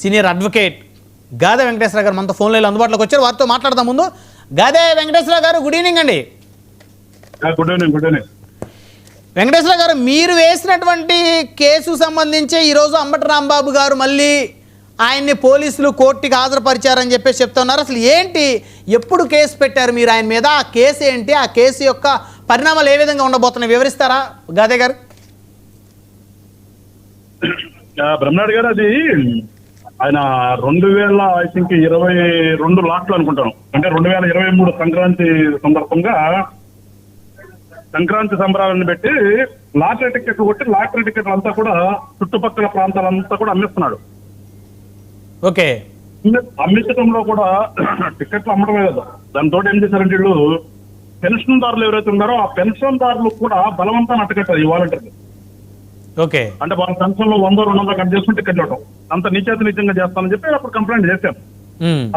Senior advocate Gade Venkateswara గారు మనతో phone లైన్లో అందుబాటులోకి వచ్చారు. వారితో మాట్లాడదాం. ముందు గాదే వెంకటేశ్వర గారు, గుడ్ ఈవినింగ్ అండి. Good evening. Good evening Venkateswara గారు, మీరు వేసినటువంటి కేసు సంబంధించి ఈరోజు అంబటి రాంబాబు గారు మళ్ళీ ఆయన్ని పోలీసులు కోర్టుకి హాజరుపరిచారని చెప్పేసి చెప్తున్నారు. అసలు ఏంటి, ఎప్పుడు కేసు పెట్టారు మీరు ఆయన మీద, ఆ కేసు ఏంటి, ఆ కేసు యొక్క పరిణామాలు ఏ విధంగా ఉండబోతున్నాయి వివరిస్తారా గాదే గారు? బ్రహ్మనాయుడు గారు, అది ఆయన 2022 లాట్లు అనుకుంటాను. అంటే 2023 సంక్రాంతి సందర్భంగా సంక్రాంతి సంబరాలను పెట్టి లాటరీ టికెట్లు కొట్టి లాటరీ టికెట్లు అంతా కూడా చుట్టుపక్కల ప్రాంతాలంతా కూడా అమ్మిస్తున్నాడు. ఓకే, అమ్మించడంలో కూడా టికెట్లు అమ్మడమే కదా, దాంతో ఏం చేశారంటే వీళ్ళు పెన్షన్దారులు ఎవరైతే ఉన్నారో ఆ పెన్షన్దారులు కూడా బలవంతాన్ని అట్టకట్టారు ఈ వాలంటీర్లు. ఓకే, అంటే వాళ్ళ పెన్షన్ లో 100-200 కట్ చేసుకుని టికెట్ ఇవ్వడం అంత నిత్యాతి నిత్యంగా చేస్తానని చెప్పి అప్పుడు కంప్లైంట్ చేశాను.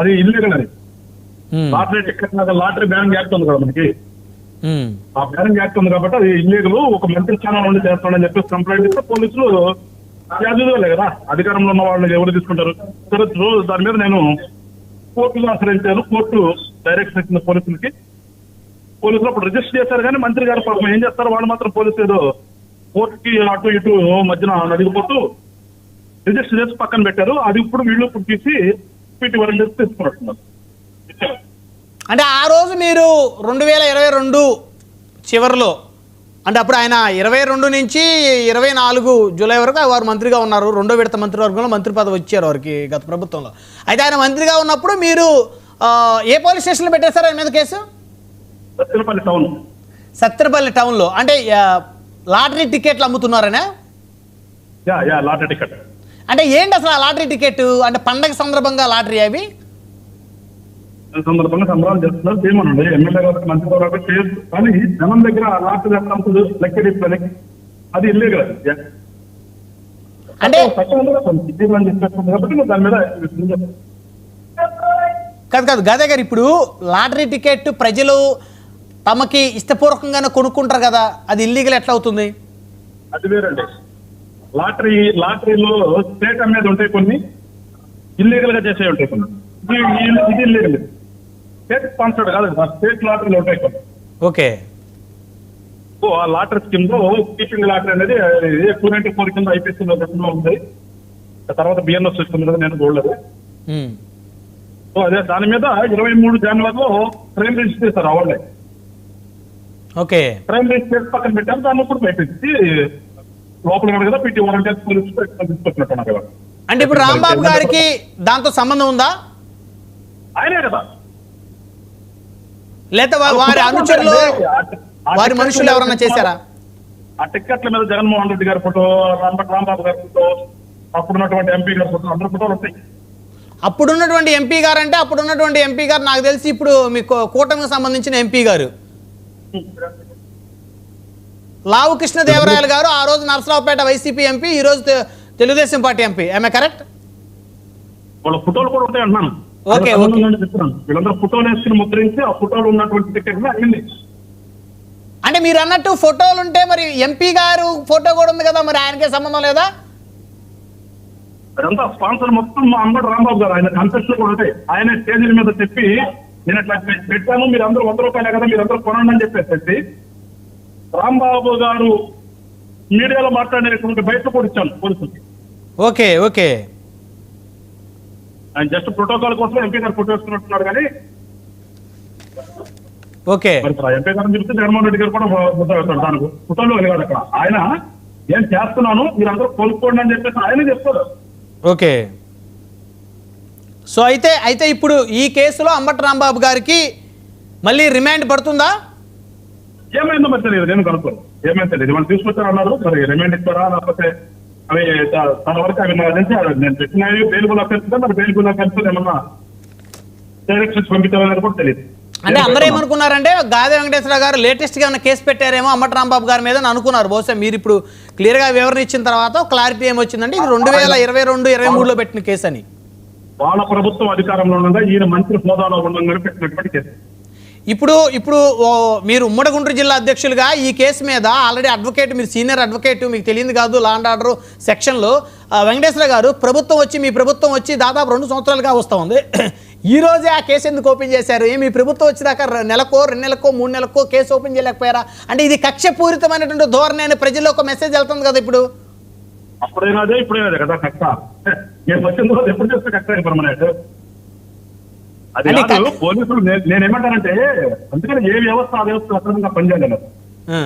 అది ఇల్లీగల్ అని. Lottery ticket lottery ban act ఉంది కదా మనకి, ఆ బ్యాన్ యాక్ట్ ఉంది కాబట్టి అది ఇల్లీగల్, ఒక మంత్రి స్థానం నుండి చేస్తానని చెప్పి కంప్లైంట్ ఇస్తే పోలీసులు యాజులే కదా, అధికారంలో ఉన్న వాళ్ళు ఎవరు తీసుకుంటారు. సరే, దాని మీద నేను కోర్టులో ఆశ్రయించాను. కోర్టు డైరెక్షన్ ఇచ్చిన పోలీసులకి. పోలీసులు అప్పుడు రిజిస్టర్ చేశారు, కానీ మంత్రి గారు పాపం ఏం చేస్తారు, వాళ్ళు మాత్రం పోలీసు ఏదో కోర్టుకి అటు ఇటు మధ్యన నడిగిపోతూ రిజిస్టర్ చేసి పక్కన పెట్టారు. అది ఇప్పుడు వీళ్ళు తీసి పీటీ వరకు తీసుకున్నట్టున్నారు. అంటే ఆ రోజు మీరు 2022 చివరిలో, అంటే అప్పుడు ఆయన 22 నుంచి 24 జూలై వరకు వారు మంత్రిగా ఉన్నారు. 2వ విడత మంత్రివర్గంలో మంత్రి పదవి వచ్చారు వారికి గత ప్రభుత్వంలో. అయితే ఆయన మంత్రిగా ఉన్నప్పుడు మీరు ఏ పోలీస్ స్టేషన్లో పెట్టేశారు ఆయన మీద కేసు? సత్తెనపల్లి టౌన్లో. అంటే లాటరీ టికెట్లు అమ్ముతున్నారనే? లాటరీ టికెట్ అంటే ఏంటి అసలు ఆ లాటరీ టికెట్? అంటే పండగ సందర్భంగా లాటరీ అవి సందర్భంగా సంబరాలు చేస్తున్నారు. చేయమనండి, ఎమ్మెల్యే గారికి మంత్రి గారు చేయొచ్చు, కానీ జనం దగ్గర లాటరీ అమ్ముతుంది లెక్కడిప్పని, అది ఇల్లీగల్. అంటే కాబట్టి దాని మీద కాదు గాదే గారు, ఇప్పుడు లాటరీ టికెట్ ప్రజలు తమకి ఇష్టపూర్వకంగానే కొనుక్కుంటారు కదా, అది ఇల్లీగల్ ఎట్లా అవుతుంది? అది వేరండి. లాటరీలో స్టేట్ అమ్మేది ఉంటాయి, కొన్ని ఇల్లీగల్ గా చేసే ఉంటాయి, కొన్ని ఇది ఇల్లీగల్. స్టేట్ స్పాన్సర్డ్ కాదు, స్టేట్ లాటరీలు ఉంటాయి కొన్ని. ఓకే, ఆ లాటరీ స్కీమ్ లో కీపింగ్ లాటరీ అనేది 294 కింద ఐపీసీ లో ఉంది. తర్వాత బిఎన్ఎస్ సిస్టమ్ మీద నేను చూడలేదు. సో అదే దాని మీద 23 జనవరిలో క్రైమ్ రిజిస్టర్ చేస్తారు అవార్డే. ఓకే, క్రైమ్ రిజిస్టర్ చేసి పక్కన పెట్టారు. దాన్ని ఇప్పుడు పెట్టించి లోపల కదా పెట్టి వాలంటీర్స్ తీసుకొచ్చినట్టు నాకు. అంటే ఇప్పుడు రాంబాబు గారికి దాంతో సంబంధం ఉందా? ఆయనే కదా, లేదా వారి అనుచరులు, వారి మనుషులు ఎవరన్నా చేశారా? ఆ టిక్కెట్ల మీద జగన్మోహన్ రెడ్డి గారి ఫోటో, రాంబాబు గారి ఫోటో, అప్పుడున్నటువంటి ఎంపీ గారి ఫోటో, అందరి ఫోటోలు వస్తాయి. అప్పుడున్నటువంటి ఎంపీ గారు అంటే అప్పుడున్నటువంటి ఎంపీ గారు నాకు తెలిసి ఇప్పుడు మీ కూటమికి సంబంధించిన ఎంపీ గారు లావు కృష్ణదేవరాయలు గారు, ఆ రోజు నరసరావుపేట వైసీపీ ఎంపీ, ఈ రోజు Telugu Desam party MP. I'm correct? వాళ్ళ ఫోటోలు కూడా ఉంటాయి అన్నాను. ఓకే, వీళ్ళందరూ ఫోటోలు వేసుకుని ముద్రించి ఆ ఫోటోలు ఉన్నటువంటి టికెట్ అయింది. అంటే మీరు అన్నట్టు ఫోటోలు ఉంటే మరి ఎంపీ గారు ఫోటో కూడా ఉంది కదా, మరి ఆయనకే సంబంధం లేదా? అదంతా స్పాన్సర్ మొత్తం మా అంబటి రాంబాబు గారు, ఆయన కన్సెప్ట్లు కూడా ఉంటాయి. ఆయన స్టేజీల మీద చెప్పి నేను అట్లా పెట్టాను, మీరు అందరూ 100 రూపాయలే కదా, మీరు అందరూ కొనండి అని చెప్పేసి రాంబాబు గారు మీడియాలో మాట్లాడేటువంటి బయట కూడా ఇచ్చాను పోలీసులకి. ఓకే, ఓకే, ఆయన జస్ట్ ప్రోటోకాల్ కోసం ఎంపీ గారు ఫోటో వేసుకున్నట్టున్నారు, కానీ ఓకే, మరి ఎంపీ గారిని చెప్తే జగన్మోహన్ రెడ్డి గారు కూడా ఫోటో వేస్తాడు. దానికి ఫోటోలో కాదు అక్కడ, ఆయన ఏం చేస్తున్నాను మీరు అందరూ కోలుకోండి అని చెప్పేసి ఆయనే చెప్తారు. ఓకే. సో అయితే ఇప్పుడు ఈ కేసులో అంబటి రాంబాబు గారికి మళ్ళీ రిమాండ్ పడుతుందా? ఏమైందో మరి తెలియదు, నేను కనుక్కోను. ఏమైంది తెలియదు, మనం తీసుకొచ్చారన్నారు. మరి రిమాండ్ ఇస్తారా, లేకపోతే అవి తన వరకు అవి నాకు తెలిసి నేను చెప్పినవి బెయిల్బుల్ అఫెన్స్, మరి బెయిల్బుల్ అఫెన్స్ ఏమన్నా డైరెక్షన్స్ పంపించాలని కూడా తెలియదు. అంటే అందరూ ఏమనుకున్నారంటే గాదే వెంకటేశ్వర గారు లేటెస్ట్గా ఉన్న కేసు పెట్టారేమో అంబటి రాంబాబు గారి మీద అనుకున్నారు. బహుశా మీరు ఇప్పుడు క్లియర్గా వివరణ ఇచ్చిన తర్వాత క్లారిటీ ఏమొచ్చిందంటే ఇది 2022-23లో పెట్టిన కేసు అని. వాళ్ళ ప్రభుత్వం అధికారంలో ఉండగా ఈయన మంత్రి హోదాలో ఉండగానే పెట్టినటువంటి కేసు. ఇప్పుడు ఇప్పుడు మీరు ఉమ్మడి గుంటూరు జిల్లా అధ్యక్షులుగా ఈ కేసు మీద ఆల్రెడీ అడ్వకేట్, మీరు సీనియర్ అడ్వకేట్, మీకు తెలియదు కాదు లా అండ్ ఆర్డర్ సెక్షన్లో వెంకటేశ్వర గారు, మీ ప్రభుత్వం వచ్చి దాదాపు 2 సంవత్సరాలుగా వస్తూ ఉంది. ఈ రోజే ఆ కేసు ఎందుకు ఓపెన్ చేశారు? మీ ప్రభుత్వం వచ్చినాక నెలకో 2 నెలలకో 3 నెలలకో కేసు ఓపెన్ చేయలేకపోయారా? అంటే ఇది కక్షపూరితమైనటువంటి ధోరణి అని ప్రజల్లో ఒక మెసేజ్ వెళ్తుంది కదా ఇప్పుడు. అప్పుడైనా అదే ఇప్పుడైనా అదే కదా కక్ష. నేను వచ్చిన తర్వాత ఎప్పుడు చేస్తే కక్ష పర్మనెంట్ అది కాదు. పోలీసులు నేనేమంటానంటే, అందుకని ఏ వ్యవస్థ ఆ వ్యవస్థ అక్రమంగా పనిచేయాలి.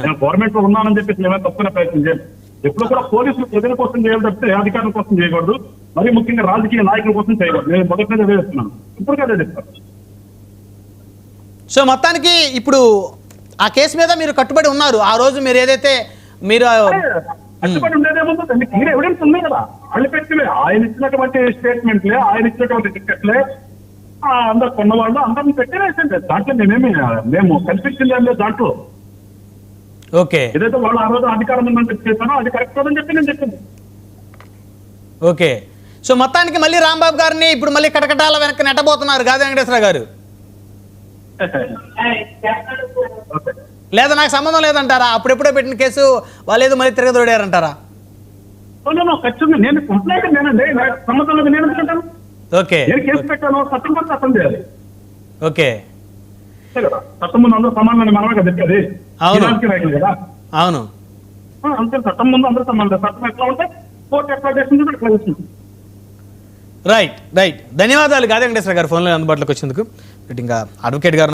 నేను గవర్నమెంట్ లో ఉన్నానని చెప్పి మేమే తప్పుకునే ప్రయత్నం చేయాలి. ఎప్పుడు కూడా పోలీసులు ప్రజల కోసం చేయాలి తప్పితే అధికారుల కోసం చేయకూడదు, మరి ముఖ్యంగా రాజకీయ నాయకుల కోసం చేయకూడదు. నేను మొదటి మీద అదే చెప్తున్నాను, ఇప్పుడు అదే చెప్తాను. సో మొత్తానికి ఇప్పుడు ఆ కేసు మీద మీరు కట్టుబడి ఉన్నారు. ఆ రోజు మీరు ఏదైతే మీరు కట్టుబడి ఉండేదేముందో దానికి క్లియర్ ఎవిడెన్స్ ఉంది కదా. వాళ్ళు పెట్టివే ఆయన ఇచ్చినటువంటి స్టేట్మెంట్లే, ఆయన ఇచ్చినటువంటి టికెట్లే, అందరు కొన్నవాళ్ళు అందరిని పెట్టి వేసింది. దాంట్లో మేము కల్పించింది ఏం లేదు దాంట్లో. ఓకే, ఏదైతే వాళ్ళు ఆ రోజు అధికారం ఉందని చెప్పానో అది కరెక్ట్ అని చెప్పి నేను చెప్పింది. ఓకే, సో మొత్తానికి మళ్ళీ రాంబాబు గారిని ఇప్పుడు మళ్ళీ కటకటాల వెనక్కి నెట్టబోతున్నారు కాదు వెంకటేశ్వర గారు? లేదా నాకు సంబంధం లేదంటారా? అప్పుడెప్పుడో పెట్టిన కేసు వాళ్ళు ఏదో మళ్ళీ తిరగదోడారంటారా? ఖచ్చితంగా నేను కంప్లైంట్ నేనండి, సంబంధం లేదు. నేను ఎందుకంటాను? ఓకే, నేను కేసు పెట్టాను, చట్టం కూడా చట్టం చేయాలి. ఓకే, కదా, చట్టం ముందు అందరూ సమానమని మనమే కదా చెప్పేది. అవును కదా, అవును, అంతే. చట్టం ముందు అందరూ సమానం. చట్టం ఎట్లా ఉంటే కోర్టు ఎట్లా చేస్తుంది ఎట్లా చేస్తుంది. రైట్ రైట్, ధన్యవాదాలు గాది వెంకటేశ్వర గారు ఫోన్లో అందుబాటులోకి వచ్చేందుకు. ఇంకా అడ్వకేట్ గారు